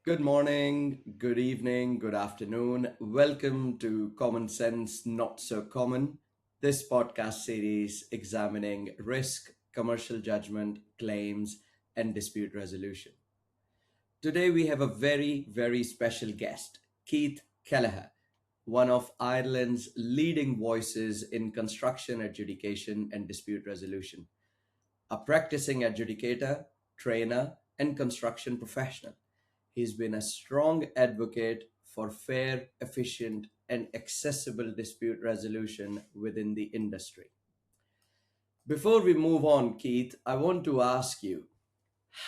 Good morning, good evening, good afternoon. Welcome to Common Sense Not So Common, this podcast series examining risk, commercial judgment, claims, and dispute resolution. Today we have a very special guest, Keith Kelliher, one of Ireland's leading voices in construction adjudication and dispute resolution, a practicing adjudicator, trainer, and construction professional. He's been a strong advocate for fair, efficient, and accessible dispute resolution within the industry. Before we move on, Keith, I want to ask you,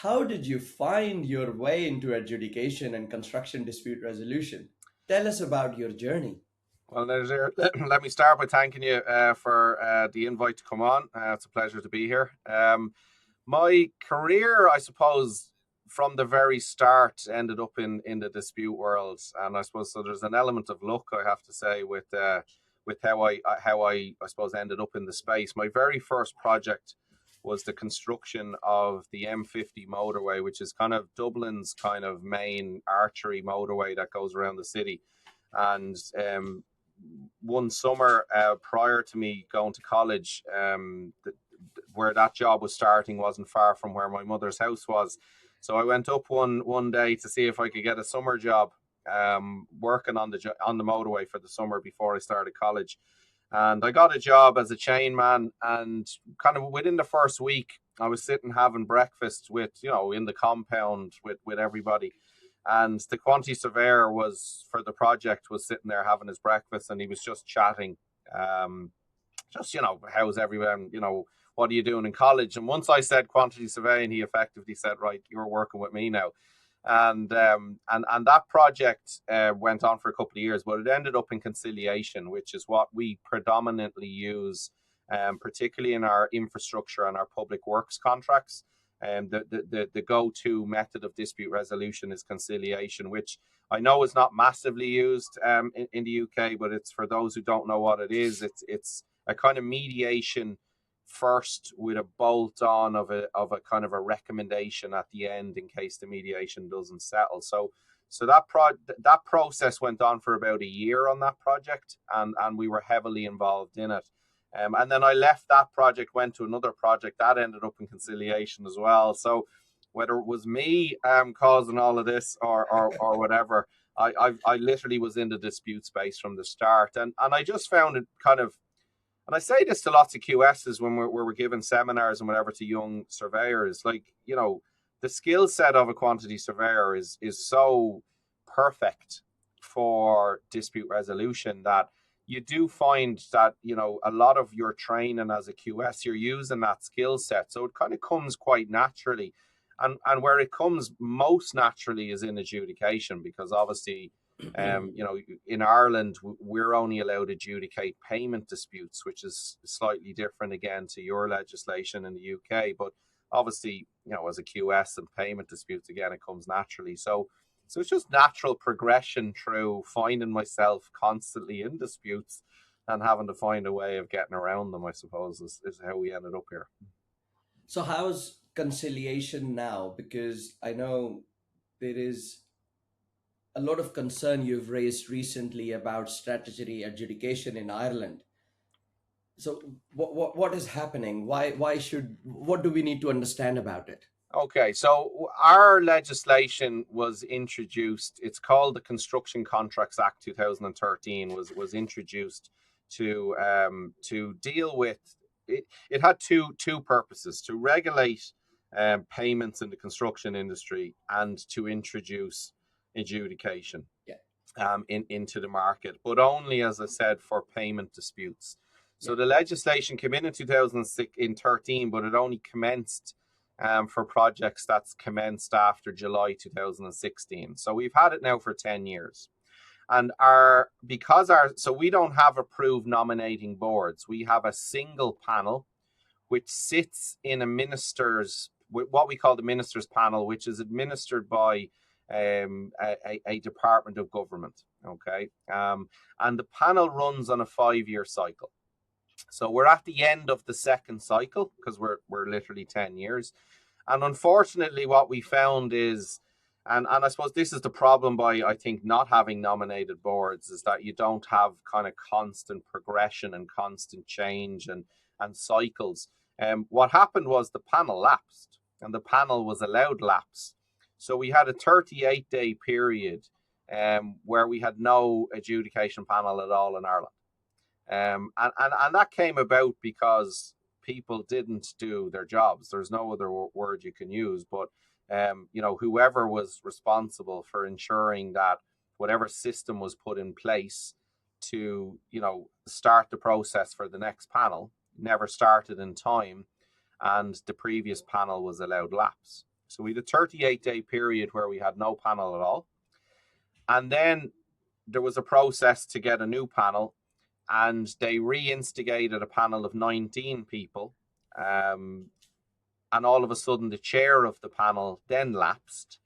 how did you find your way into adjudication and construction dispute resolution? Tell us about your journey. Well, let me start by thanking you for the invite to come on. It's a pleasure to be here. My career, I suppose, from the very start, ended up in the dispute world, and I suppose so. There's an element of luck, I have to say, with how I suppose ended up in the space. My very first project was the construction of the M50 motorway, which is kind of Dublin's kind of main artery motorway that goes around the city. And one summer prior to me going to college, where that job was starting wasn't far from where my mother's house was. So I went up one day to see if I could get a summer job working on the motorway for the summer before I started college. And I got a job as a chain man, and kind of within the first week, I was sitting having breakfast with, in the compound with everybody. And the quantity surveyor for the project was sitting there having his breakfast, and he was just chatting, how's everyone, what are you doing in college? And once I said quantity surveying, he effectively said, right, you're working with me now. And that project went on for a couple of years, but it ended up in conciliation, which is what we predominantly use, particularly in our infrastructure and our public works contracts. The go-to method of dispute resolution is conciliation, which I know is not massively used in the UK, but it's for those who don't know what it is. It's a kind of mediation first with a bolt on of a kind of a recommendation at the end in case the mediation doesn't settle. So that process went on for about a year on that project, and we were heavily involved in it. And then I left that project, went to another project that ended up in conciliation as well. So whether it was me causing all of this or whatever, I literally was in the dispute space from the start. And I just found it kind of, and I say this to lots of QSs when we're giving seminars and whatever to young surveyors, like, the skill set of a quantity surveyor is so perfect for dispute resolution that you do find that, a lot of your training as a QS, you're using that skill set. So it kind of comes quite naturally. And where it comes most naturally is in adjudication, because obviously, in Ireland, we're only allowed to adjudicate payment disputes, which is slightly different again to your legislation in the UK. But obviously, as a QS and payment disputes, again, it comes naturally. So it's just natural progression through finding myself constantly in disputes and having to find a way of getting around them, I suppose, is how we ended up here. So, how's conciliation now? Because I know there is a lot of concern you've raised recently about statutory adjudication in Ireland. So what is happening? What do we need to understand about it? Okay, so our legislation was introduced. It's called the Construction Contracts Act 2013. Was introduced to deal with it. It had two purposes: to regulate payments in the construction industry and to introduce adjudication into the market, but only, as I said, for payment disputes. So the legislation came in 2013, but it only commenced for projects that's commenced after July 2016. So we've had it now for 10 years. And so we don't have approved nominating boards. We have a single panel which sits in what we call the minister's panel, which is administered by a department of government. Okay. And the panel runs on a 5-year cycle. So we're at the end of the second cycle because we're literally 10 years. And unfortunately, what we found is And I suppose this is the problem by, I think, not having nominated boards, is that you don't have kind of constant progression and constant change and cycles. What happened was the panel lapsed, and the panel was allowed lapse. So we had a 38-day period where we had no adjudication panel at all in Ireland. And that came about because people didn't do their jobs. There's no other word you can use, but whoever was responsible for ensuring that whatever system was put in place to, start the process for the next panel never started in time, and the previous panel was allowed lapse. So we had a 38-day period where we had no panel at all. And then there was a process to get a new panel, and they reinstigated a panel of 19 people. And all of a sudden, the chair of the panel then lapsed.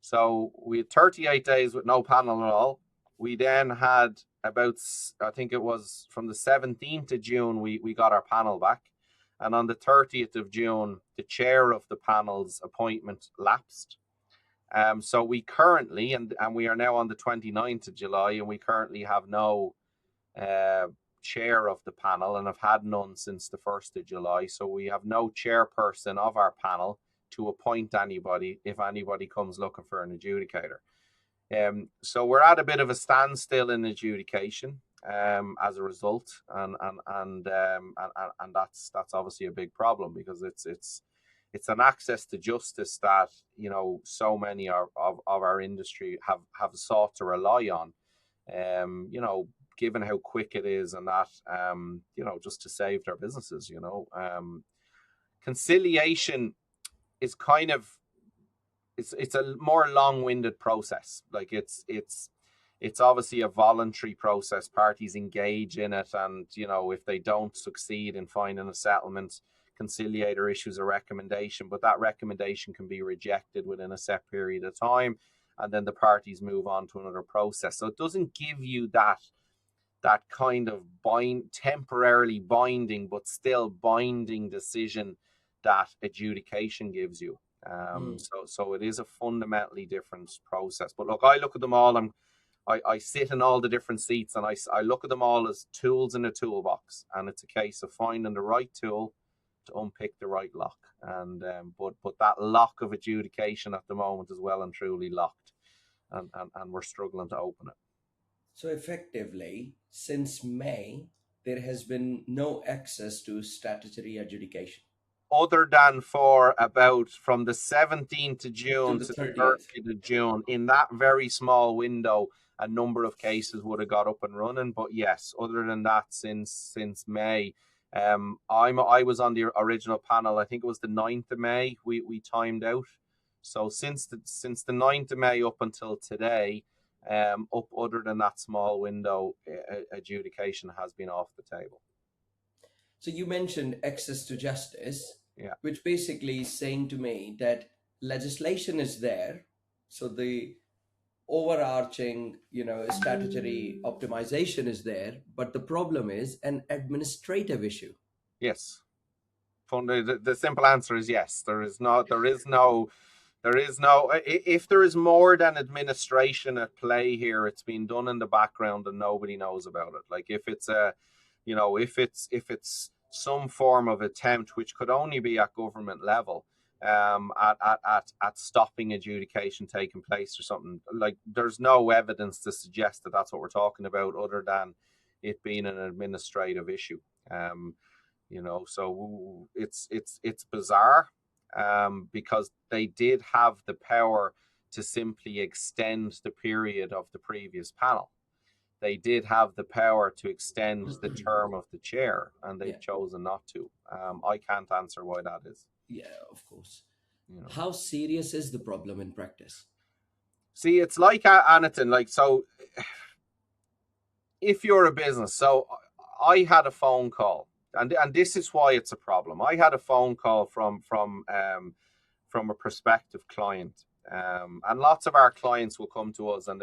So we had 38 days with no panel at all. We then had about, I think it was from the 17th of June, we got our panel back. And on the 30th of June, the chair of the panel's appointment lapsed. So we currently, and we are now on the 29th of July, and we currently have no chair of the panel, and have had none since the 1st of July. So we have no chairperson of our panel to appoint anybody if anybody comes looking for an adjudicator. So we're at a bit of a standstill in adjudication as a result, and that's obviously a big problem, because it's an access to justice that so many of our industry have sought to rely on. Given how quick it is, and that just to save their businesses. Conciliation is kind of it's a more long-winded process. Like it's obviously a voluntary process. Parties engage in it, and if they don't succeed in finding a settlement, conciliator issues a recommendation, but that recommendation can be rejected within a set period of time, and then the parties move on to another process. So it doesn't give you that kind of temporarily binding but still binding decision that adjudication gives you. So it is a fundamentally different process. But look, I look at them all. I sit in all the different seats, and I look at them all as tools in a toolbox, and it's a case of finding the right tool to unpick the right lock. And but that lock of adjudication at the moment is well and truly locked, and we're struggling to open it. So effectively, since May, there has been no access to statutory adjudication, other than for about from the 17th of June to the 30th of June. In that very small window, a number of cases would have got up and running. But yes, other than that, since May, I was on the original panel. I think it was the 9th of May we timed out. So since the 9th of May up until today, other than that small window, adjudication has been off the table. So you mentioned access to justice, yeah, which basically is saying to me that legislation is there, so the overarching, statutory optimization is there, but the problem is an administrative issue. Yes. The simple answer is yes. There is no. If there is more than administration at play here, it's been done in the background and nobody knows about it. Like if it's if it's some form of attempt, which could only be at government level, at stopping adjudication taking place or something, like there's no evidence to suggest that that's what we're talking about, other than it being an administrative issue. So it's bizarre. Because they did have the power to simply extend the period of the previous panel. They did have the power to extend the term of the chair, and they've chosen not to. I can't answer why that is. Yeah, of course. How serious is the problem in practice? See, it's like anything. Like, so if you're a business, so I had a phone call. And this is why it's a problem. I had a phone call from a prospective client, and lots of our clients will come to us, and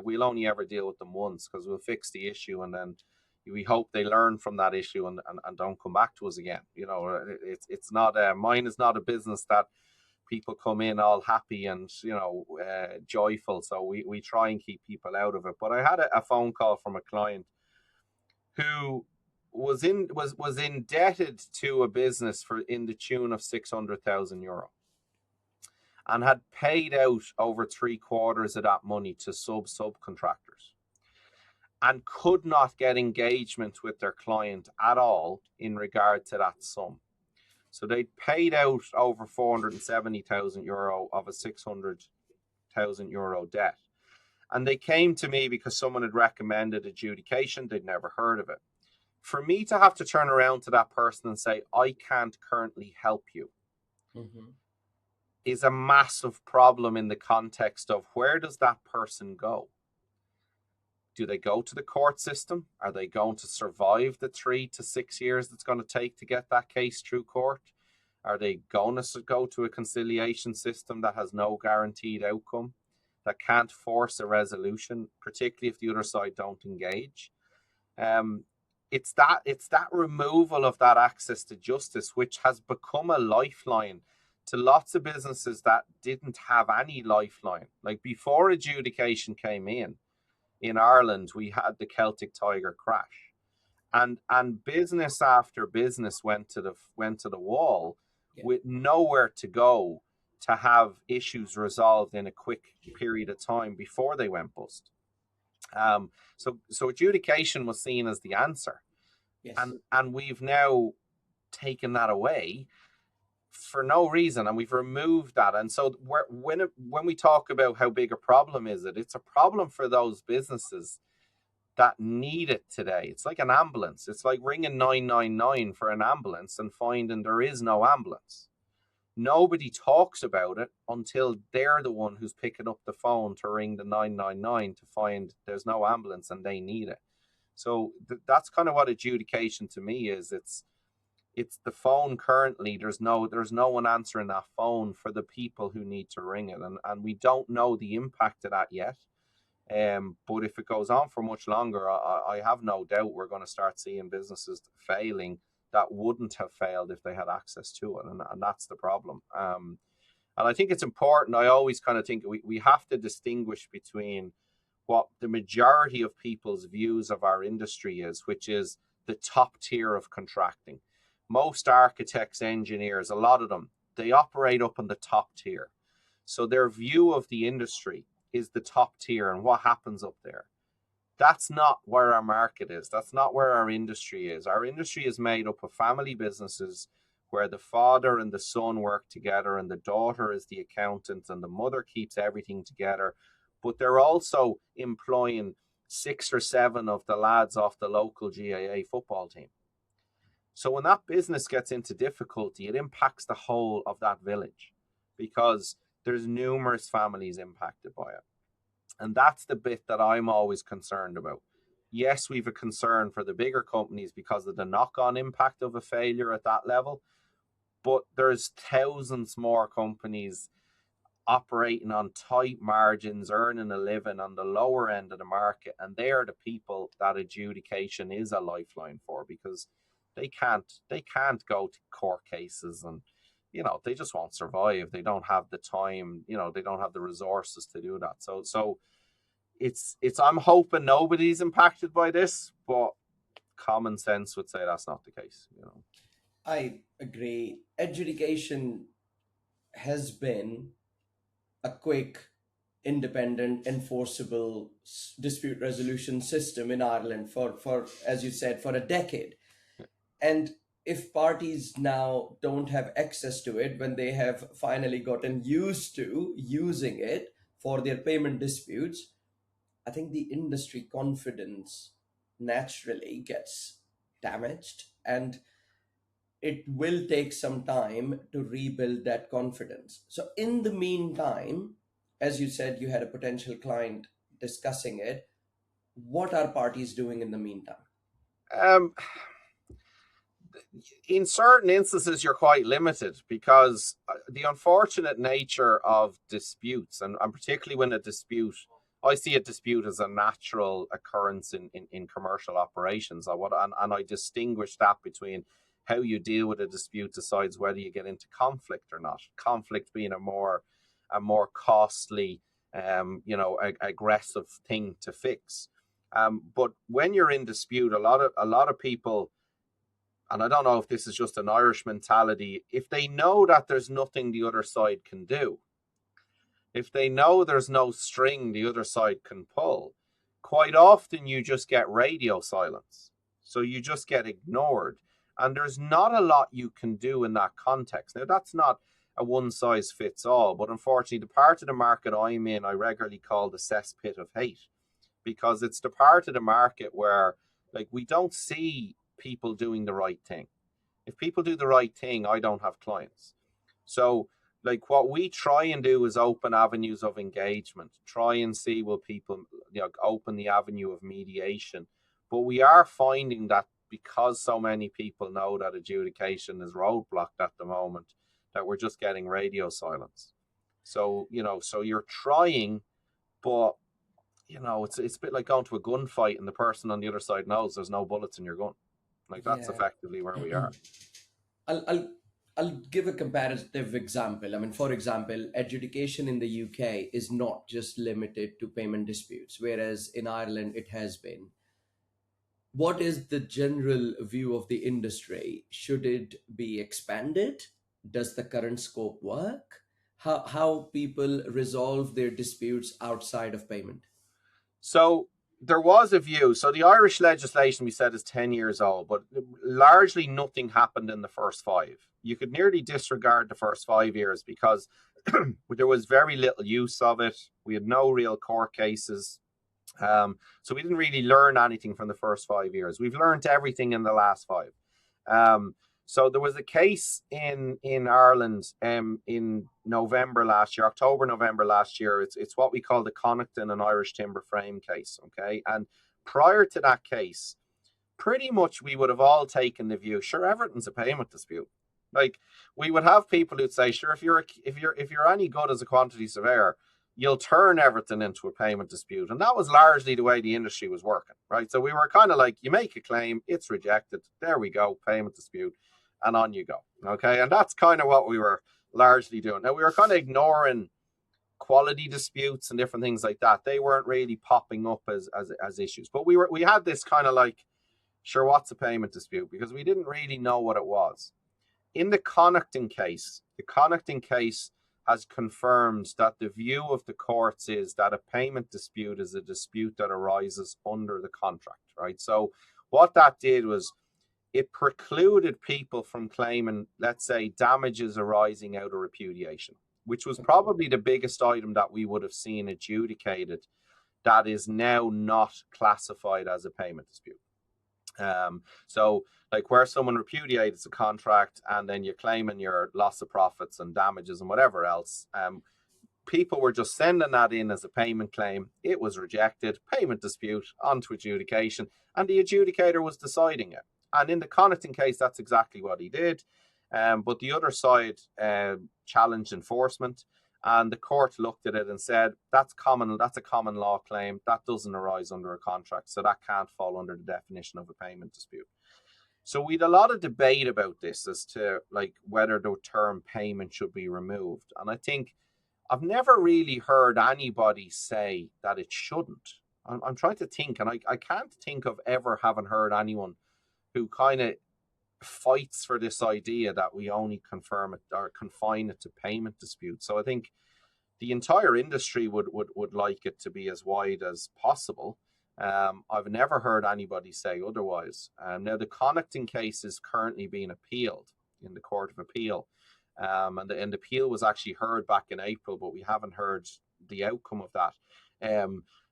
we'll only ever deal with them once, because we'll fix the issue, and then we hope they learn from that issue and don't come back to us again. It's not mine is not a business that people come in all happy and, joyful. So we try and keep people out of it. But I had a phone call from a client who was indebted to a business for in the tune of €600,000 and had paid out over 3/4 of that money to subcontractors and could not get engagement with their client at all in regard to that sum. So they paid out over €470,000 of a €600,000 debt. And they came to me because someone had recommended adjudication. They'd never heard of it. For me to have to turn around to that person and say, I can't currently help you, is a massive problem in the context of where does that person go? Do they go to the court system? Are they going to survive the 3 to 6 years that's going to take to get that case through court? Are they going to go to a conciliation system that has no guaranteed outcome, that can't force a resolution, particularly if the other side don't engage? It's that removal of that access to justice, which has become a lifeline to lots of businesses that didn't have any lifeline. Like before adjudication came in Ireland, we had the Celtic Tiger crash, and business after business went to the wall with nowhere to go to have issues resolved in a quick period of time before they went bust. So adjudication was seen as the answer, and we've now taken that away for no reason, and we've removed that. And so when we talk about how big a problem is it, it's a problem for those businesses that need it today. It's like an ambulance. It's like ringing 999 for an ambulance and finding there is no ambulance. Nobody talks about it until they're the one who's picking up the phone to ring the 999 to find there's no ambulance and they need it. So that's kind of what adjudication to me is. It's the phone currently. There's no one answering that phone for the people who need to ring it, and we don't know the impact of that yet. But if it goes on for much longer, I have no doubt we're going to start seeing businesses failing that wouldn't have failed if they had access to it, and that's the problem. And I think it's important. I always kind of think we have to distinguish between what the majority of people's views of our industry is, which is the top tier of contracting. Most architects, engineers, a lot of them, they operate up in the top tier. So their view of the industry is the top tier and what happens up there. That's not where our market is. That's not where our industry is. Our industry is made up of family businesses where the father and the son work together and the daughter is the accountant and the mother keeps everything together. But they're also employing 6 or 7 of the lads off the local GAA football team. So when that business gets into difficulty, it impacts the whole of that village because there's numerous families impacted by it. And that's the bit that I'm always concerned about. Yes, we've a concern for the bigger companies because of the knock-on impact of a failure at that level, but there's thousands more companies operating on tight margins, earning a living on the lower end of the market, and they are the people that adjudication is a lifeline for because they can't go to court cases and they just won't survive. They don't have the time, they don't have the resources to do that. So it's I'm hoping nobody's impacted by this, but common sense would say that's not the case. I agree. Adjudication has been a quick, independent, enforceable dispute resolution system in Ireland for as you said, for a decade. And if parties now don't have access to it when they have finally gotten used to using it for their payment disputes, I think the industry confidence naturally gets damaged, and it will take some time to rebuild that confidence. So, in the meantime, as you said, you had a potential client discussing it. What are parties doing in the meantime? Um, in certain instances, you're quite limited because the unfortunate nature of disputes, and particularly when I see a dispute as a natural occurrence in commercial operations. And I distinguish that between how you deal with a dispute decides whether you get into conflict or not. Conflict being a more costly, aggressive thing to fix. But when you're in dispute, a lot of people, and I don't know if this is just an Irish mentality, if they know that there's nothing the other side can do, if they know there's no string the other side can pull, quite often you just get radio silence. So you just get ignored. And there's not a lot you can do in that context. Now, that's not a one size fits all, but unfortunately, the part of the market I'm in, I regularly call the cesspit of hate, because it's the part of the market where, like, we don't see people doing the right thing. If people do the right thing, I don't have clients. So, like, what we try and do is open avenues of engagement, try and see will people, open the avenue of mediation. But we are finding that because so many people know that adjudication is roadblocked at the moment, that we're just getting radio silence. So, so you're trying, but, it's a bit like going to a gunfight and the person on the other side knows there's no bullets in your gun. Like, that's effectively where we are. I'll give a comparative example. I mean, for example, adjudication in the UK is not just limited to payment disputes, whereas in Ireland it has been. What is the general view of the industry? Should it be expanded? Does the current scope work? How people resolve their disputes outside of payment? So there was a view. So the Irish legislation, we said, is 10 years old, but largely nothing happened in the first 5. You could nearly disregard the first 5 years because there was very little use of it. We had no real court cases. So we didn't really learn anything from the first 5 years. We've learned everything in the last 5. So there was a case in Ireland in November last year, October, November last year. It's what we call the Connaughton and Irish Timber Frame case, okay? And prior to that case, pretty much we would have all taken the view, sure, everything's a payment dispute. Like, we would have people who'd say, sure, if you're any good as a quantity surveyor, you'll turn everything into a payment dispute. And that was largely the way the industry was working, right? So we were kind of like, you make a claim, it's rejected, there we go, payment dispute, and on you go, okay? And that's kind of what we were largely doing. Now, we were kind of ignoring quality disputes and different things like that. They weren't really popping up as issues. But we had this kind of like, sure, what's a payment dispute? Because we didn't really know what it was. In the Connaughton case has confirmed that the view of the courts is that a payment dispute is a dispute that arises under the contract, right? So what that did was it precluded people from claiming, let's say, damages arising out of repudiation, which was probably the biggest item that we would have seen adjudicated that is now not classified as a payment dispute. So like where someone repudiates a contract and then you're claiming your loss of profits and damages and whatever else, people were just sending that in as a payment claim. It was rejected, payment dispute, onto adjudication, and the adjudicator was deciding it. And in the Connaughton case, that's exactly what he did. But the other side challenged enforcement, and the court looked at it and said, that's a common law claim. That doesn't arise under a contract, so that can't fall under the definition of a payment dispute. So we had a lot of debate about this as to like whether the term payment should be removed. And I think I've never really heard anybody say that it shouldn't. I'm trying to think, and I can't think of ever having heard anyone who kind of fights for this idea that we only confirm it or confine it to payment disputes. So I think the entire industry would like it to be as wide as possible. I've never heard anybody say otherwise. Now, the Connaughton case is currently being appealed in the Court of Appeal. And the appeal was actually heard back in April, but we haven't heard the outcome of that.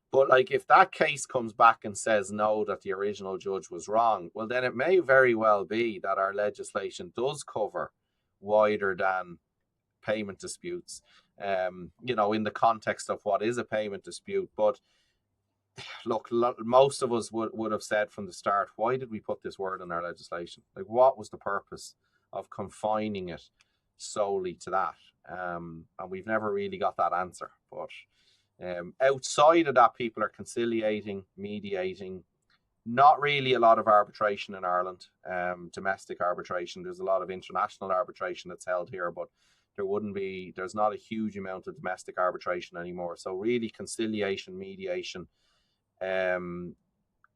But like if that case comes back and says no, that the original judge was wrong, well, then it may very well be that our legislation does cover wider than payment disputes, in the context of what is a payment dispute. But look, most of us would have said from the start, why did we put this word in our legislation? Like, what was the purpose of confining it solely to that? And we've never really got that answer. But outside of that, people are conciliating, mediating, Not really a lot of arbitration in Ireland, domestic arbitration. There's a lot of international arbitration that's held here, but there's not a huge amount of domestic arbitration anymore. So really conciliation, mediation,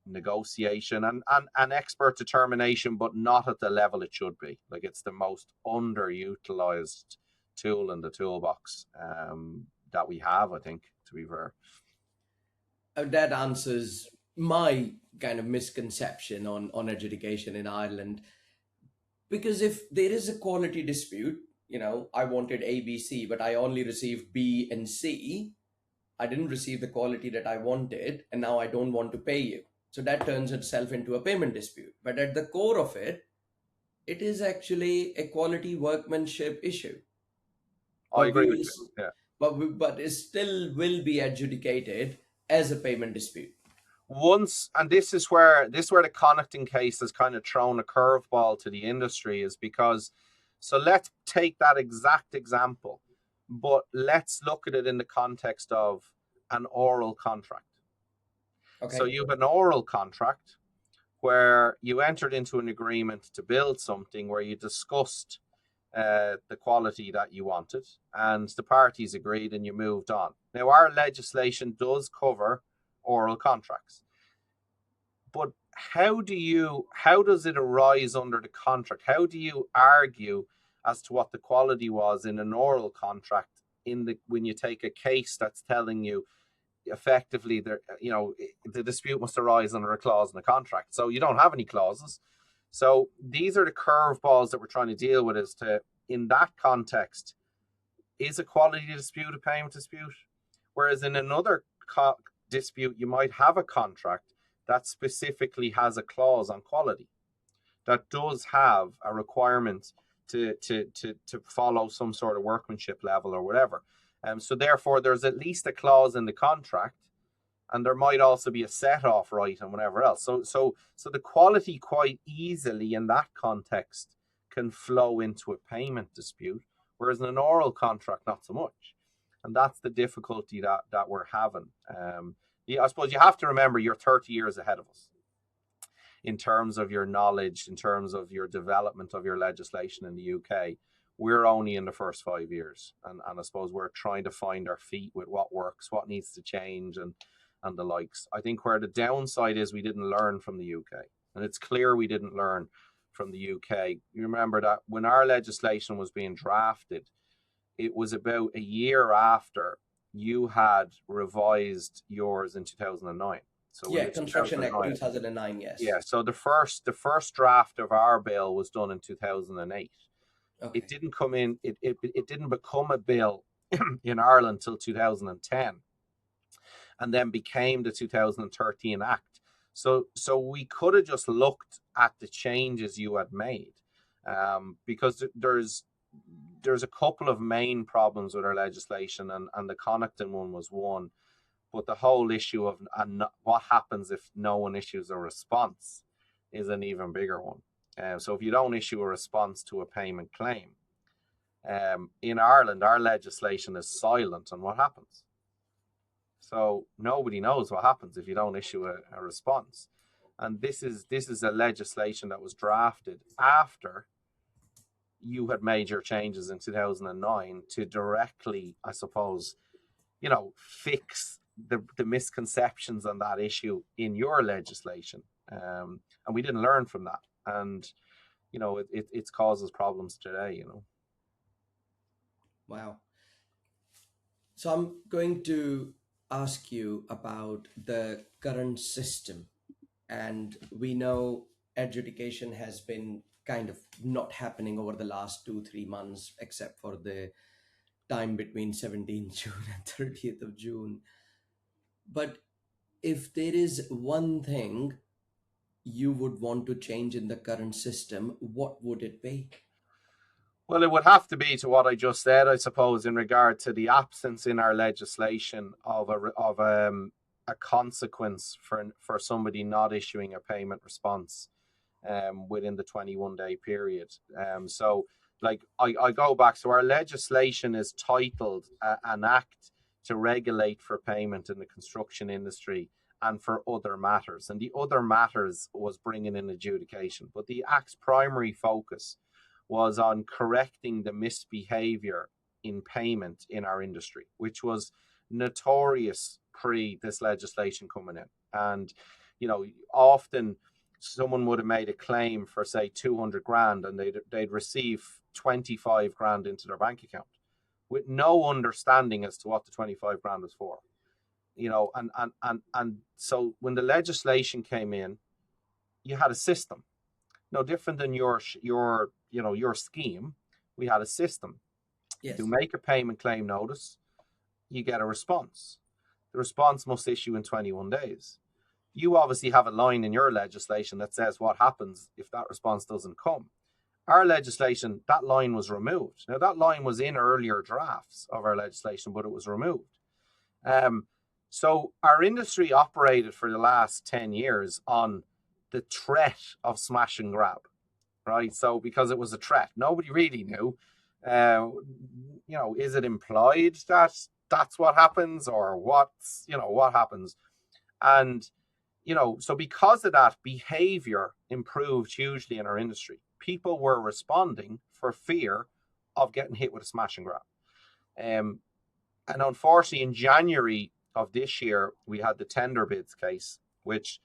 negotiation and expert determination, but not at the level it should be. Like, it's the most underutilized tool in the toolbox that we have, I think, to be fair. That answers my kind of misconception on adjudication in Ireland. Because if there is a quality dispute, I wanted A, B, C, but I only received B and C, I didn't receive the quality that I wanted, and now I don't want to pay you. So that turns itself into a payment dispute. But at the core of it, it is actually a quality workmanship issue. I agree with you. Yeah. But it still will be adjudicated as a payment dispute. And this is where the Connaughton case has kind of thrown a curveball to the industry, is because, so let's take that exact example, but let's look at it in the context of an oral contract. Okay. So you have an oral contract where you entered into an agreement to build something, where you discussed the quality that you wanted, and the parties agreed, and you moved on. Now, our legislation does cover oral contracts, but how does it arise under the contract? How do you argue as to what the quality was in an oral contract when you take a case that's telling you effectively the dispute must arise under a clause in the contract? So you don't have any clauses. So these are the curveballs that we're trying to deal with, as to, in that context, is a quality dispute a payment dispute? Whereas in another dispute, you might have a contract that specifically has a clause on quality, that does have a requirement to follow some sort of workmanship level or whatever. So therefore, there's at least a clause in the contract, and there might also be a set-off right and whatever else. So the quality quite easily in that context can flow into a payment dispute, whereas in an oral contract, not so much. And that's the difficulty that we're having. I suppose you have to remember, you're 30 years ahead of us in terms of your knowledge, in terms of your development of your legislation in the UK. We're only in the first 5 years. And I suppose we're trying to find our feet with what works, what needs to change, and the likes. I think where the downside is, we didn't learn from the UK. And it's clear we didn't learn from the UK. You remember that when our legislation was being drafted, it was about a year after you had revised yours in 2009. So yeah, Construction Act 2009, yes. Yeah, so the first draft of our bill was done in 2008. Okay. It didn't come in, it didn't become a bill in Ireland till 2010, and then became the 2013 Act. So we could have just looked at the changes you had made, because there's a couple of main problems with our legislation, and the Connaughton one was one. But the whole issue of what happens if no one issues a response is an even bigger one. So if you don't issue a response to a payment claim, in Ireland, our legislation is silent on what happens. So nobody knows what happens if you don't issue a response. And this is a legislation that was drafted after you had made your changes in 2009 to directly, I suppose, fix the misconceptions on that issue in your legislation. And we didn't learn from that. And, it causes problems today, Wow. So I'm going to ask you about the current system. And we know adjudication has been kind of not happening over the last 2-3 months, except for the time between 17th June and 30th of June. But if there is one thing you would want to change in the current system, what would it be? Well, it would have to be to what I just said, I suppose, in regard to the absence in our legislation of a consequence for somebody not issuing a payment response within the 21-day period. So, like, I go back. So our legislation is titled an Act to Regulate for Payment in the Construction Industry and for other matters. And the other matters was bringing in adjudication. But the Act's primary focus was on correcting the misbehavior in payment in our industry, which was notorious pre this legislation coming in. And, often someone would have made a claim for, say, 200 grand, and they'd receive 25 grand into their bank account with no understanding as to what the 25 grand was for. And so when the legislation came in, you had a system, no different than your scheme. We had a system. Yes. You make a payment claim notice, you get a response. The response must issue in 21 days. You obviously have a line in your legislation that says what happens if that response doesn't come. Our legislation, that line was removed. Now, that line was in earlier drafts of our legislation, but it was removed. So our industry operated for the last 10 years on the threat of smash and grab, right? So because it was a threat, nobody really knew, is it implied that that's what happens, or what happens? And, so because of that, behavior improved hugely in our industry. People were responding for fear of getting hit with a smash and grab. And unfortunately, in January of this year, we had the tender bids case, which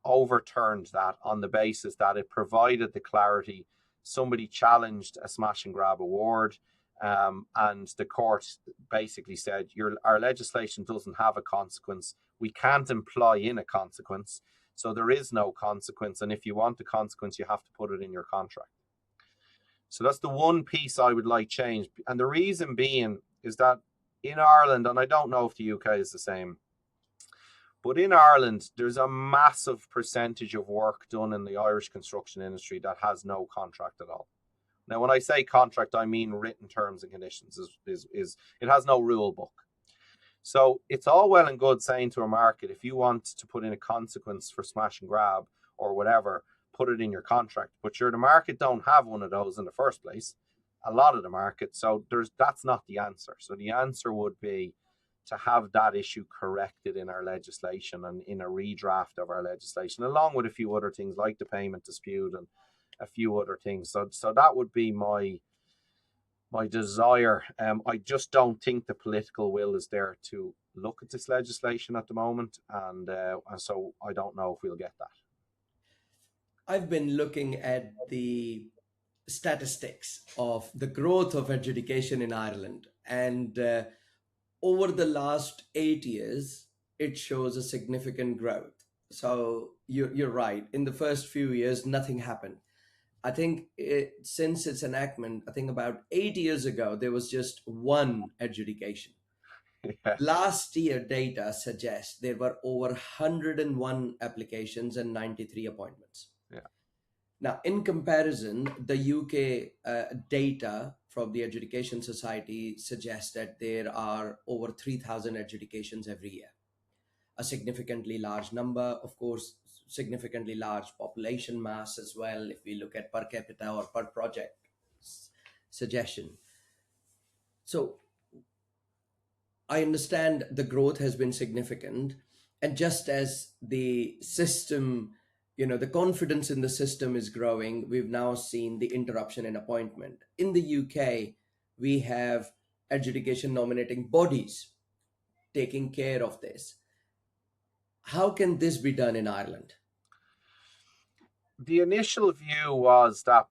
overturned that on the basis that it provided the clarity. Somebody challenged a smash and grab award, and the court basically said, our legislation doesn't have a consequence. We can't imply in a consequence. So there is no consequence. And if you want the consequence, you have to put it in your contract. So that's the one piece I would like changed. And the reason being is that in Ireland, and I don't know if the UK is the same, but in Ireland, there's a massive percentage of work done in the Irish construction industry that has no contract at all. Now, when I say contract, I mean written terms and conditions. It has no rule book. So it's all well and good saying to a market, if you want to put in a consequence for smash and grab or whatever, put it in your contract. But the market don't have one of those in the first place. A lot of the market. So that's not the answer. So the answer would be to have that issue corrected in our legislation and in a redraft of our legislation, along with a few other things like the payment dispute and a few other things. So that would be my desire. I just don't think the political will is there to look at this legislation at the moment, and so I don't know if we'll get that. I've been looking at the statistics of the growth of adjudication in Ireland, and over the last 8 years, it shows a significant growth. So you're right. In the first few years, nothing happened. I think since its enactment, I think about 8 years ago, there was just one adjudication. Yeah. Last year data suggests there were over 101 applications and 93 appointments. Yeah. Now, in comparison, the UK data from the Adjudication Society suggests that there are over 3,000 adjudications every year. A significantly large number, of course, significantly large population mass as well, if we look at per capita or per project suggestion. So I understand the growth has been significant, and just as the system, the confidence in the system is growing, we've now seen the interruption in appointment. In the UK, we have adjudication nominating bodies taking care of this. How can this be done in Ireland? The initial view was that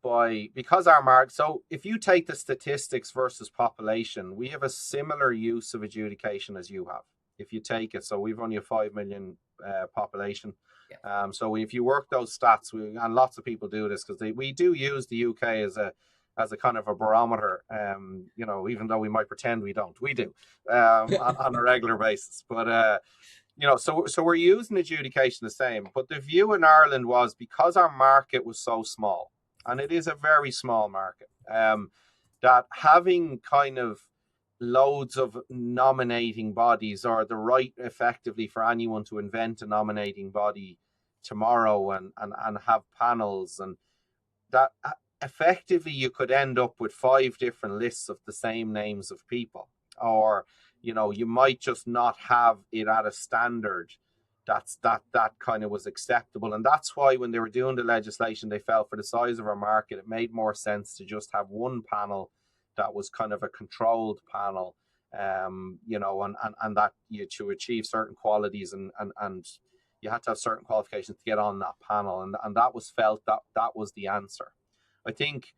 because our market, so if you take the statistics versus population, we have a similar use of adjudication as you have. If you take it, so we've only a 5 million population. Yeah. So if you work those stats, and lots of people do this because we do use the UK as a kind of a barometer, even though we might pretend we don't, we do on a regular basis. But so we're using adjudication the same, but the view in Ireland was, because our market was so small, and it is a very small market, that having kind of loads of nominating bodies, or the right effectively for anyone to invent a nominating body tomorrow and have panels, and that effectively you could end up with 5 different lists of the same names of people, or you might just not have it at a standard that kind of was acceptable. And that's why when they were doing the legislation, they felt for the size of our market, it made more sense to just have one panel that was kind of a controlled panel, and that you to achieve certain qualities and you had to have certain qualifications to get on that panel, and that was felt that was the answer. I think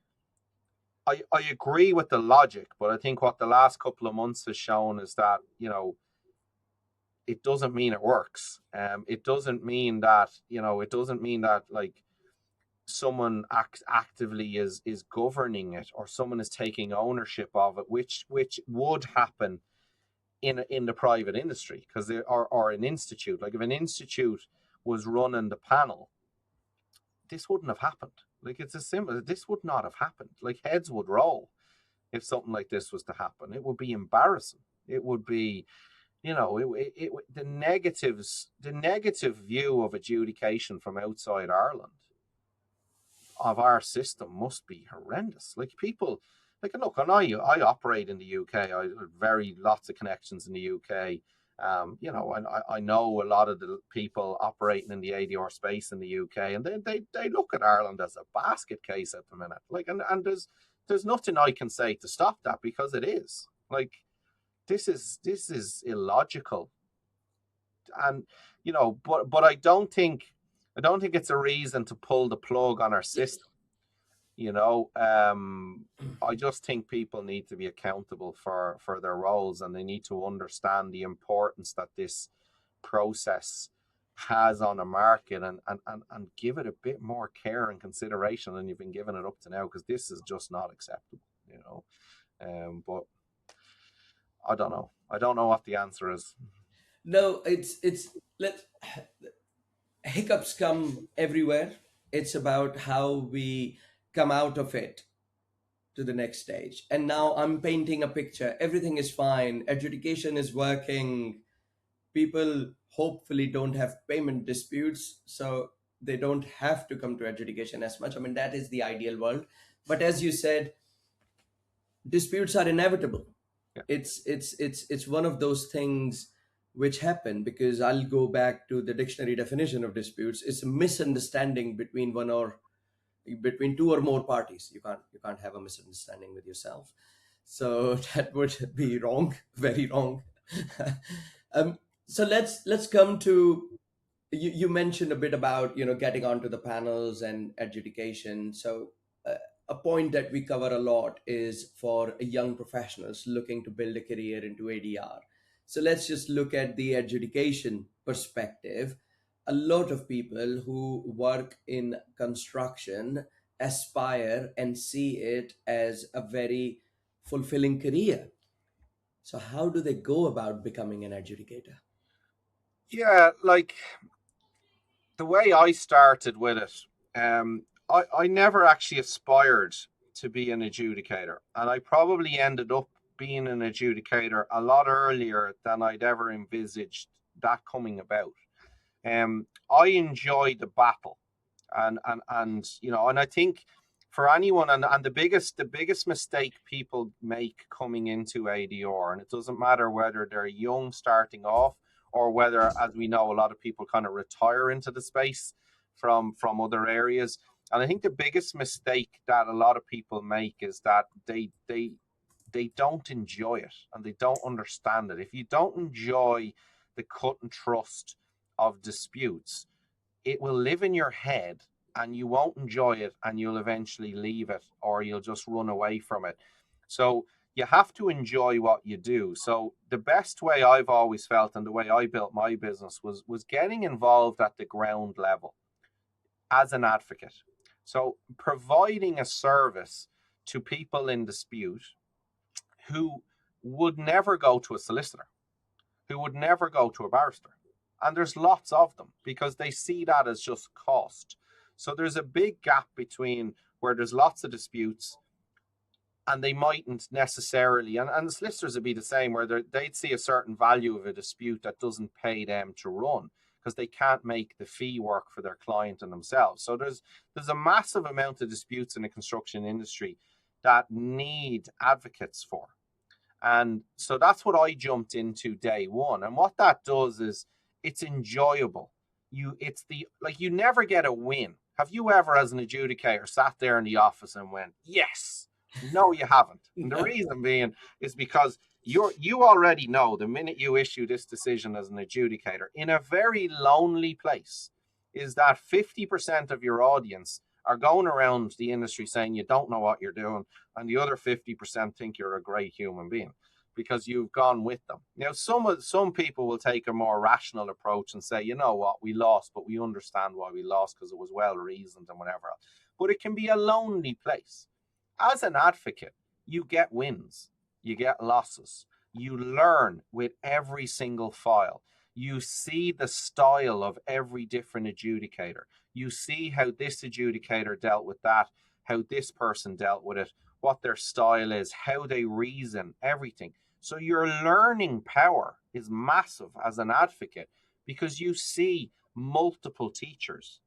I agree with the logic, but I think what the last couple of months has shown is that, it doesn't mean it works. It doesn't mean that, like someone actively is governing it, or someone is taking ownership of it, which would happen in the private industry, because or an institute. Like if an institute was running the panel, this wouldn't have happened. Like it's as simple. This would not have happened. Like heads would roll if something like this was to happen. It would be embarrassing. It would be, the negative view of adjudication from outside Ireland of our system must be horrendous. Like people, like look, and I operate in the UK. I have lots of connections in the UK. I know a lot of the people operating in the ADR space in the UK, and they look at Ireland as a basket case at the minute. Like, and there's nothing I can say to stop that, because it is like this is illogical, and but I don't think it's a reason to pull the plug on our system. I just think people need to be accountable for their roles, and they need to understand the importance that this process has on a market, and give it a bit more care and consideration than you've been giving it up to now, because this is just not acceptable. But I don't know. I don't know what the answer is. No, it's let hiccups come everywhere. It's about how we come out of it to the next stage. And now I'm painting a picture. Everything is fine. Adjudication is working. People hopefully don't have payment disputes, so they don't have to come to adjudication as much. I mean, that is the ideal world. But as you said, disputes are inevitable. Yeah. It's one of those things which happen, because I'll go back to the dictionary definition of disputes. It's a misunderstanding between two or more parties. You can't have a misunderstanding with yourself, so that would be wrong, very wrong. So let's come to, you mentioned a bit about getting onto the panels and adjudication. So a point that we cover a lot is for young professionals looking to build a career into ADR. So let's just look at the adjudication perspective. A lot of people who work in construction aspire and see it as a very fulfilling career. So how do they go about becoming an adjudicator? Yeah, like the way I started with it, I never actually aspired to be an adjudicator, and I probably ended up being an adjudicator a lot earlier than I'd ever envisaged that coming about. I enjoy the battle, and I think for anyone, and the biggest mistake people make coming into ADR, and it doesn't matter whether they're young starting off, or whether, as we know, a lot of people kind of retire into the space from other areas. And I think the biggest mistake that a lot of people make is that they don't enjoy it, and they don't understand it. If you don't enjoy the cut and thrust of disputes, it will live in your head, and you won't enjoy it, and you'll eventually leave it, or you'll just run away from it. So you have to enjoy what you do. So the best way I've always felt, and the way I built my business, was getting involved at the ground level as an advocate. So providing a service to people in dispute who would never go to a solicitor, who would never go to a barrister. And there's lots of them, because they see that as just cost. So there's a big gap between where there's lots of disputes, and they mightn't necessarily, and the solicitors would be the same, where they'd see a certain value of a dispute that doesn't pay them to run, because they can't make the fee work for their client and themselves. So there's a massive amount of disputes in the construction industry that need advocates for. And so that's what I jumped into day one. And what that does is It's enjoyable. You never get a win. Have you ever, as an adjudicator, sat there in the office and went, yes? No, you haven't. And the reason being is because you already know the minute you issue this decision as an adjudicator in a very lonely place is that 50% of your audience are going around the industry saying you don't know what you're doing, and the other 50% think you're a great human being because you've gone with them. Now, some people will take a more rational approach and say, you know what, we lost, but we understand why we lost because it was well reasoned and whatever else. But it can be a lonely place. As an advocate, you get wins, you get losses, you learn with every single file. You see the style of every different adjudicator. You see how this adjudicator dealt with that, how this person dealt with it, what their style is, how they reason, everything. So your learning power is massive as an advocate because you see multiple teachers.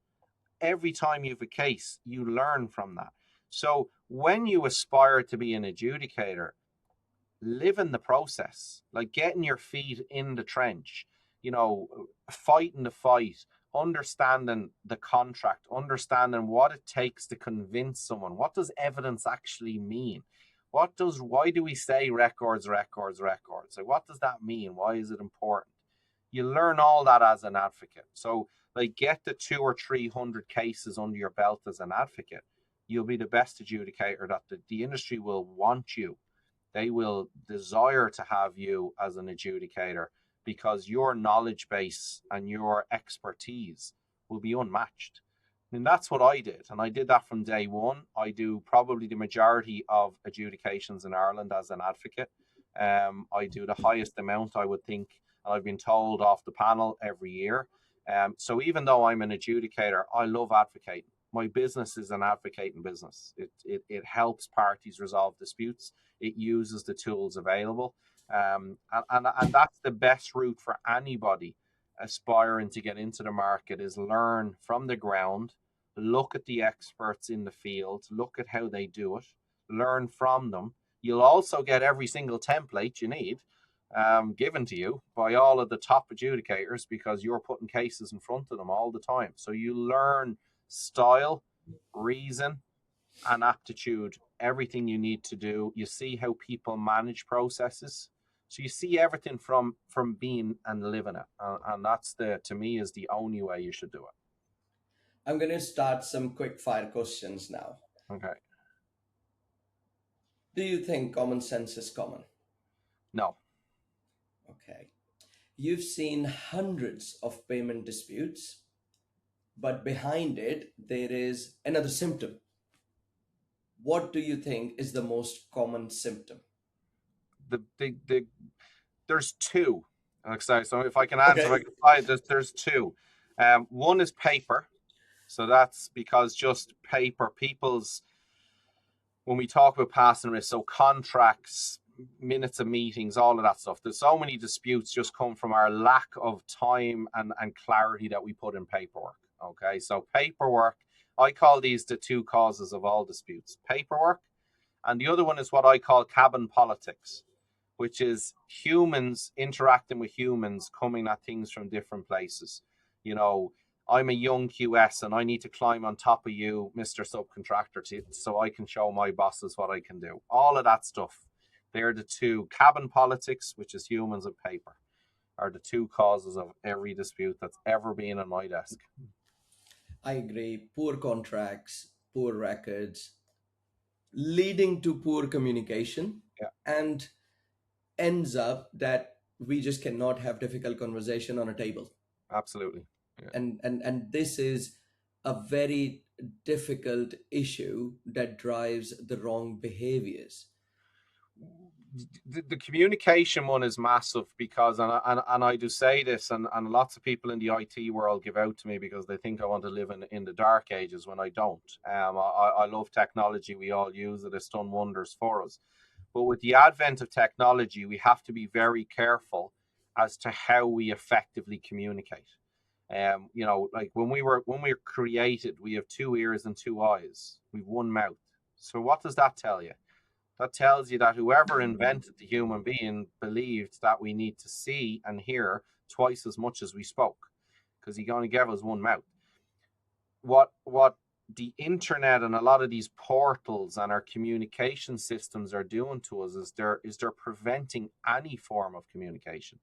Every time you have a case, you learn from that. So when you aspire to be an adjudicator, live in the process, like getting your feet in the trench, fighting the fight, understanding the contract, understanding what it takes to convince someone. What does evidence actually mean? Why do we say records? Like, what does that mean? Why is it important? You learn all that as an advocate. So like get the 200 or 300 cases under your belt as an advocate. You'll be the best adjudicator that the industry will want you. They will desire to have you as an adjudicator because your knowledge base and your expertise will be unmatched. And that's what I did. And I did that from day one. I do probably the majority of adjudications in Ireland as an advocate. I do the highest amount, I would think, and I've been told off the panel every year. So even though I'm an adjudicator, I love advocating. My business is an advocating business. It helps parties resolve disputes. It uses the tools available. And that's the best route for anybody aspiring to get into the market is learn from the ground, look at the experts in the field, look at how they do it, learn from them. You'll also get every single template you need given to you by all of the top adjudicators because you're putting cases in front of them all the time. So you learn style, reason, and aptitude, everything you need to do. You see how people manage processes. So you see everything from being and living it. And that's to me, is the only way you should do it. I'm going to start some quick fire questions now. Okay. Do you think common sense is common? No. Okay. You've seen hundreds of payment disputes, but behind it, there is another symptom. What do you think is the most common symptom? There's two. So if I can answer, okay. There's two. One is paper. So that's because just paper, when we talk about passing risk, so contracts, minutes of meetings, all of that stuff, there's so many disputes just come from our lack of time and clarity that we put in paperwork. Okay, so paperwork, I call these the two causes of all disputes, paperwork, and the other one is what I call cabin politics, which is humans interacting with humans, coming at things from different places. I'm a young QS and I need to climb on top of you, Mr. Subcontractor, so I can show my bosses what I can do. All of that stuff. They're the two. Cabin politics, which is humans, and paper, are the two causes of every dispute that's ever been on my desk. I agree. Poor contracts, poor records, leading to poor communication, and ends up that we just cannot have difficult conversation on a table. Absolutely. Yeah. And this is a very difficult issue that drives the wrong behaviors. The communication one is massive because, and I do say this, and lots of people in the IT world give out to me because they think I want to live in the dark ages when I don't. I love technology. We all use it. It's done wonders for us. But with the advent of technology, we have to be very careful as to how we effectively communicate. Like when we were created, we have 2 ears and 2 eyes. We've 1 mouth. So what does that tell you? That tells you that whoever invented the human being believed that we need to see and hear twice as much as we spoke, because he only gave us one mouth. What the internet and a lot of these portals and our communication systems are doing to us is they're preventing any form of communication,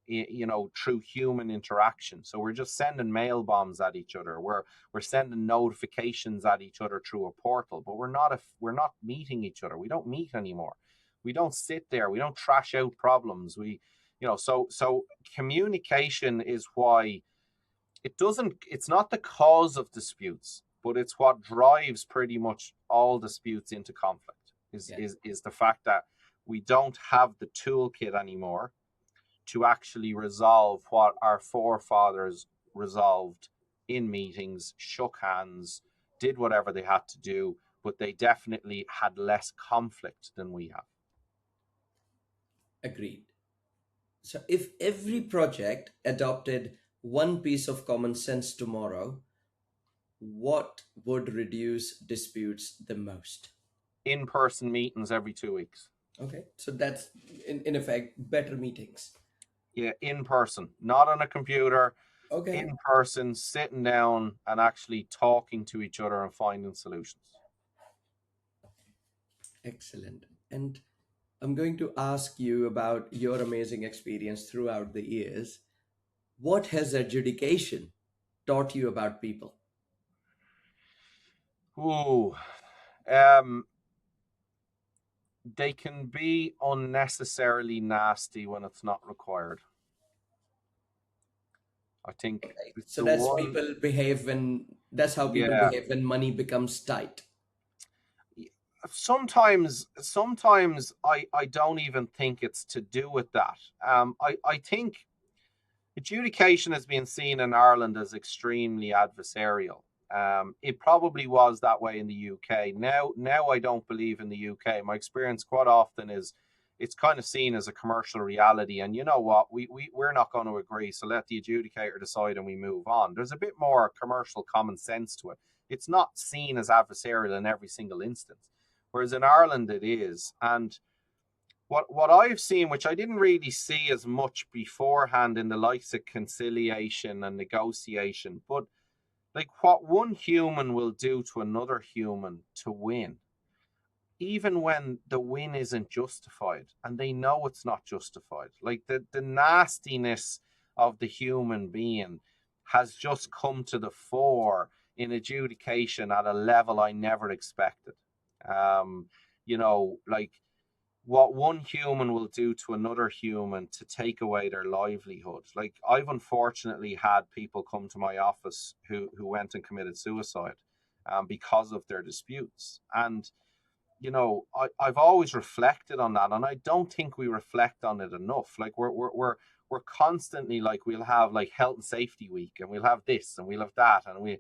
through human interaction. So we're just sending mail bombs at each other. We're sending notifications at each other through a portal, but we're not meeting each other. We don't meet anymore. We don't sit there. We don't trash out problems. So communication is why it's not the cause of disputes, but it's what drives pretty much all disputes into conflict is the fact that we don't have the toolkit anymore to actually resolve what our forefathers resolved in meetings, shook hands, did whatever they had to do, but they definitely had less conflict than we have. Agreed. So if every project adopted one piece of common sense tomorrow, what would reduce disputes the most? In-person meetings every 2 weeks. Okay, so that's in effect better meetings. Yeah, in person, not on a computer. Okay. In person, sitting down and actually talking to each other and finding solutions. Excellent. And I'm going to ask you about your amazing experience throughout the years. What has adjudication taught you about people? Ooh, they can be unnecessarily nasty when it's not required. I think Okay. So that's how people behave when money becomes tight. Sometimes I don't even think it's to do with that. I think adjudication has been seen in Ireland as extremely adversarial. It probably was that way in the UK. Now I don't believe in the UK. My experience quite often is it's kind of seen as a commercial reality. And you know what? We're not going to agree. So let the adjudicator decide and we move on. There's a bit more commercial common sense to it. It's not seen as adversarial in every single instance. Whereas in Ireland it is. And what I've seen, which I didn't really see as much beforehand in the likes of conciliation and negotiation, but like what one human will do to another human to win, even when the win isn't justified and they know it's not justified, like the nastiness of the human being has just come to the fore in adjudication at a level I never expected. Like what one human will do to another human to take away their livelihood. Like I've unfortunately had people come to my office who went and committed suicide because of their disputes. And I've always reflected on that, and I don't think we reflect on it enough. Like we're constantly like, we'll have like health and safety week, and we'll have this and we'll have that, and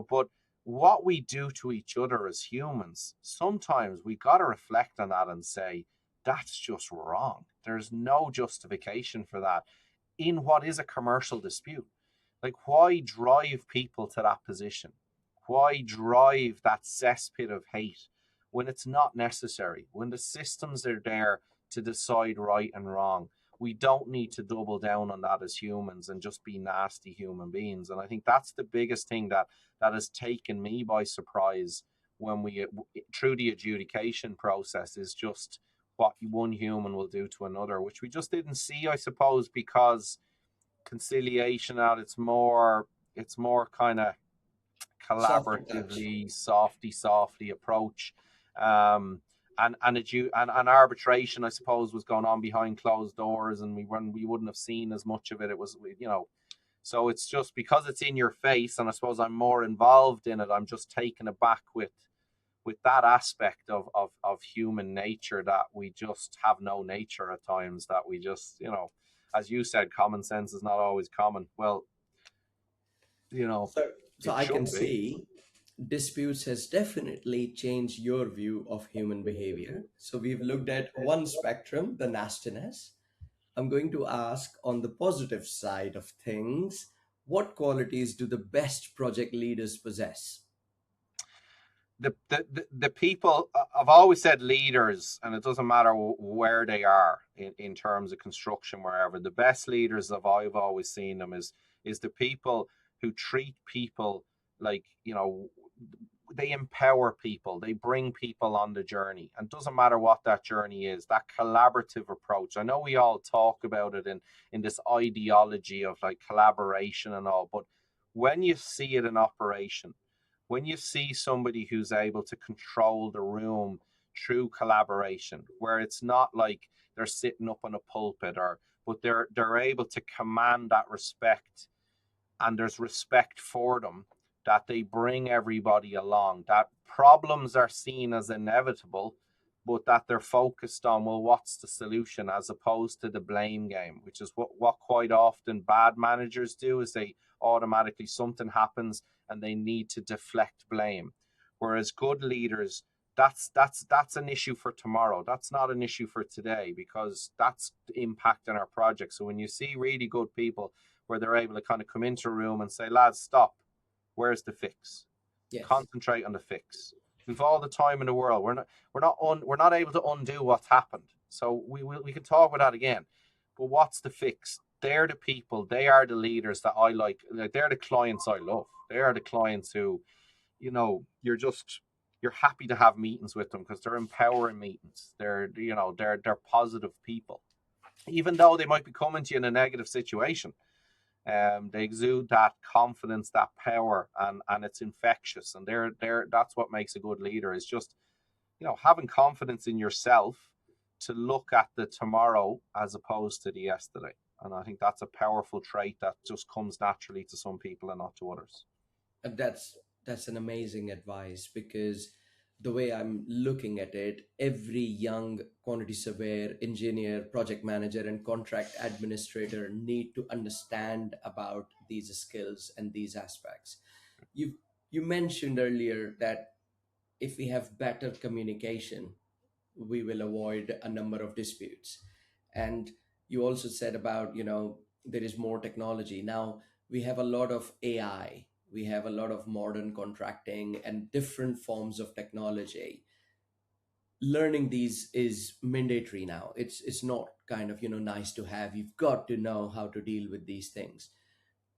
but what we do to each other as humans, sometimes we got to reflect on that and say, that's just wrong. There's no justification for that in what is a commercial dispute. Like, why drive people to that position? Why drive that cesspit of hate when it's not necessary? When the systems are there to decide right and wrong, we don't need to double down on that as humans and just be nasty human beings. And I think that's the biggest thing that has taken me by surprise when we, through the adjudication process, is just what one human will do to another, which we just didn't see, I suppose, because conciliation at its more kind of collaboratively, softly approach. And arbitration, I suppose, was going on behind closed doors, and we wouldn't have seen as much of it. It was, so it's just because it's in your face, and I suppose I'm more involved in it. I'm just taken aback with that aspect of human nature, that we just have no nature at times, that we just, as you said, common sense is not always common. Well, so I can see disputes has definitely changed your view of human behavior. So we've looked at one spectrum, the nastiness. I'm going to ask, on the positive side of things, what qualities do the best project leaders possess? the people, I've always said leaders, and it doesn't matter where they are in terms of construction, wherever. The best leaders I've always seen them is the people who treat people like, they empower people, they bring people on the journey, and doesn't matter what that journey is, that collaborative approach. I know we all talk about it in this ideology of like collaboration and all, but when you see it in operation, when you see somebody who's able to control the room through collaboration, where it's not like they're sitting up on a pulpit, but they're able to command that respect, and there's respect for them, that they bring everybody along, that problems are seen as inevitable, but that they're focused on, well, what's the solution, as opposed to the blame game, which is what quite often bad managers do, is they automatically, something happens and they need to deflect blame. Whereas good leaders, that's an issue for tomorrow. That's not an issue for today, because that's impacting our project. So when you see really good people where they're able to kind of come into a room and say, lads, stop, where's the fix? Yes. Concentrate on the fix. We've all the time in the world. We're not able to undo what's happened. So we can talk about that again. But what's the fix? They're the people, they are the leaders that I like. They're the clients I love. They are the clients who, you're happy to have meetings with them, because they're empowering meetings. They're positive people. Even though they might be coming to you in a negative situation, they exude that confidence, that power, and it's infectious. And that's what makes a good leader, is just, having confidence in yourself to look at the tomorrow as opposed to the yesterday. And I think that's a powerful trait that just comes naturally to some people and not to others. And that's an amazing advice, because the way I'm looking at it, every young quantity surveyor, engineer, project manager, and contract administrator need to understand about these skills and these aspects. You mentioned earlier that if we have better communication, we will avoid a number of disputes. And you also said about, there is more technology. Now we have a lot of AI, we have a lot of modern contracting and different forms of technology. Learning these is mandatory now. It's not kind of, nice to have. You've got to know how to deal with these things.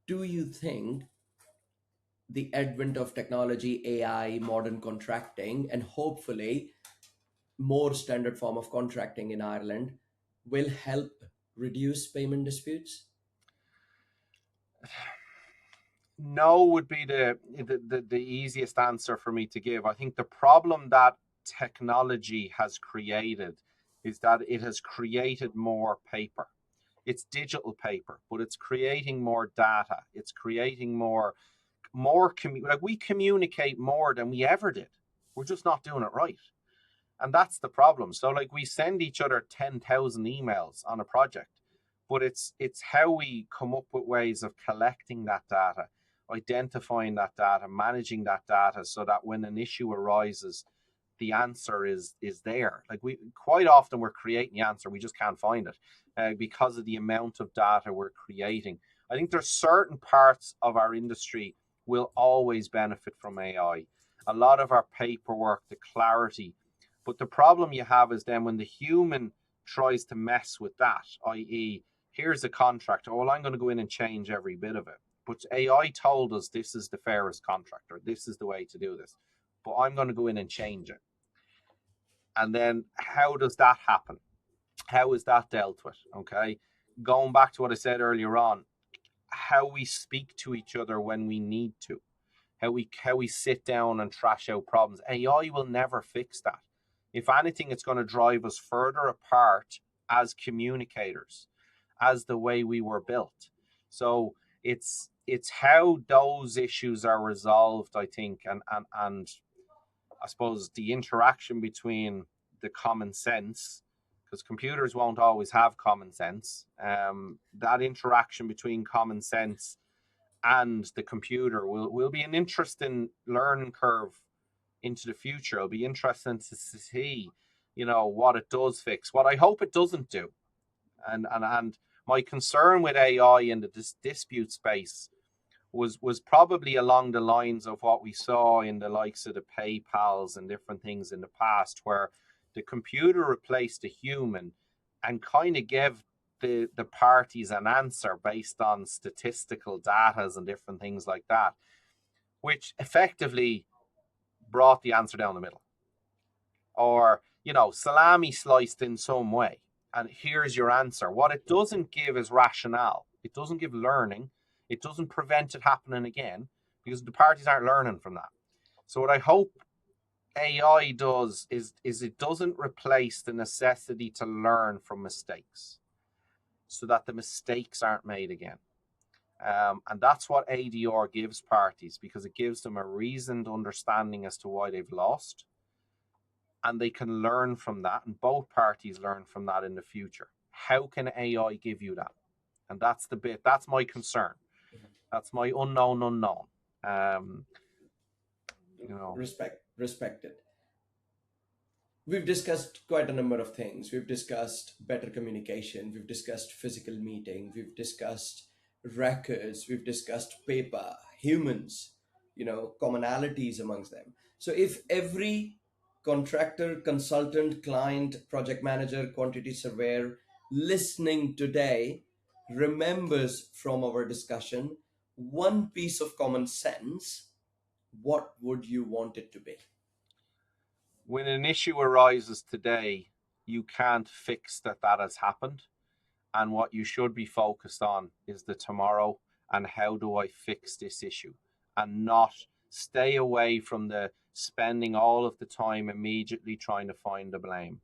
Do you think the advent of technology, AI, modern contracting, and hopefully more standard form of contracting in Ireland will help reduce payment disputes? No would be the easiest answer for me to give. I think the problem that technology has created is that it has created more paper. It's digital paper, but it's creating more data. It's creating like we communicate more than we ever did. We're just not doing it right. And that's the problem. So like we send each other 10,000 emails on a project, but it's how we come up with ways of collecting that data, identifying that data, managing that data, so that when an issue arises, the answer is there. Like we quite often we're creating the answer, we just can't find it because of the amount of data we're creating. I think there's certain parts of our industry will always benefit from AI. A lot of our paperwork, the clarity, but the problem you have is then when the human tries to mess with that, i.e., here's a contract, well, I'm going to go in and change every bit of it. But AI told us this is the fairest contract, or this is the way to do this, but I'm going to go in and change it. And then how does that happen? How is that dealt with? Okay. Going back to what I said earlier on, how we speak to each other when we need to, how we sit down and trash out problems. AI will never fix that. If anything, it's going to drive us further apart as communicators, as the way we were built. So it's how those issues are resolved, I think, and I suppose the interaction between the common sense, because computers won't always have common sense. That interaction between common sense and the computer will be an interesting learning curve into the future. It'll be interesting to see, what it does fix, what I hope it doesn't do. And my concern with AI in the dispute space was probably along the lines of what we saw in the likes of the PayPals and different things in the past, where the computer replaced the human and kind of gave the parties an answer based on statistical data and different things like that, which effectively brought the answer down the middle. Or, salami sliced in some way. And here's your answer. What it doesn't give is rationale. It doesn't give learning. It doesn't prevent it happening again, because the parties aren't learning from that. So what I hope AI does is it doesn't replace the necessity to learn from mistakes, so that the mistakes aren't made again. And that's what ADR gives parties, because it gives them a reasoned understanding as to why they've lost, and they can learn from that, and both parties learn from that in the future. How can AI give you that? And that's the bit, that's my concern. That's my unknown. Respected. We've discussed quite a number of things. We've discussed better communication. We've discussed physical meeting. We've discussed records. We've discussed paper, humans, commonalities amongst them. So if every contractor, consultant, client, project manager, quantity surveyor listening today remembers from our discussion one piece of common sense, what would you want it to be? When an issue arises today, you can't fix that has happened. And what you should be focused on is the tomorrow, and how do I fix this issue, and not stay away from the spending all of the time immediately trying to find the blame.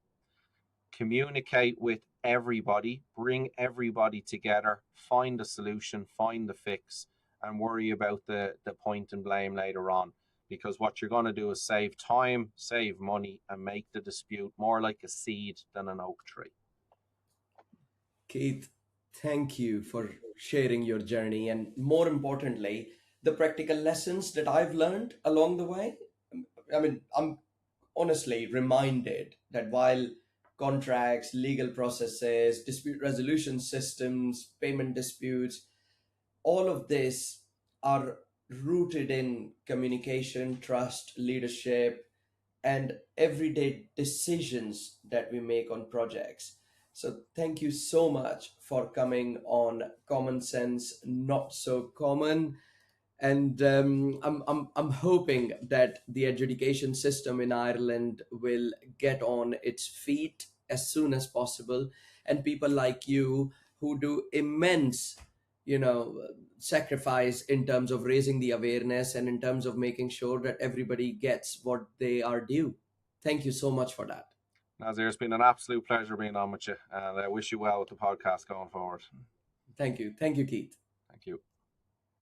Communicate with everybody, bring everybody together, find a solution, find the fix, and worry about the point and blame later on. Because what you're going to do is save time, save money, and make the dispute more like a seed than an oak tree. Keith, thank you for sharing your journey, and more importantly, the practical lessons that I've learned along the way. I mean, I'm honestly reminded that while contracts, legal processes, dispute resolution systems, payment disputes, all of this are rooted in communication, trust, leadership, and everyday decisions that we make on projects. So thank you so much for coming on Common Sense Not So Common. And I'm hoping that the adjudication system in Ireland will get on its feet as soon as possible, and people like you who do immense, you know, sacrifice in terms of raising the awareness and in terms of making sure that everybody gets what they are due. Thank you so much for that. Nazir, it's been an absolute pleasure being on with you, and I wish you well with the podcast going forward. Thank you. Thank you, Keith. Thank you.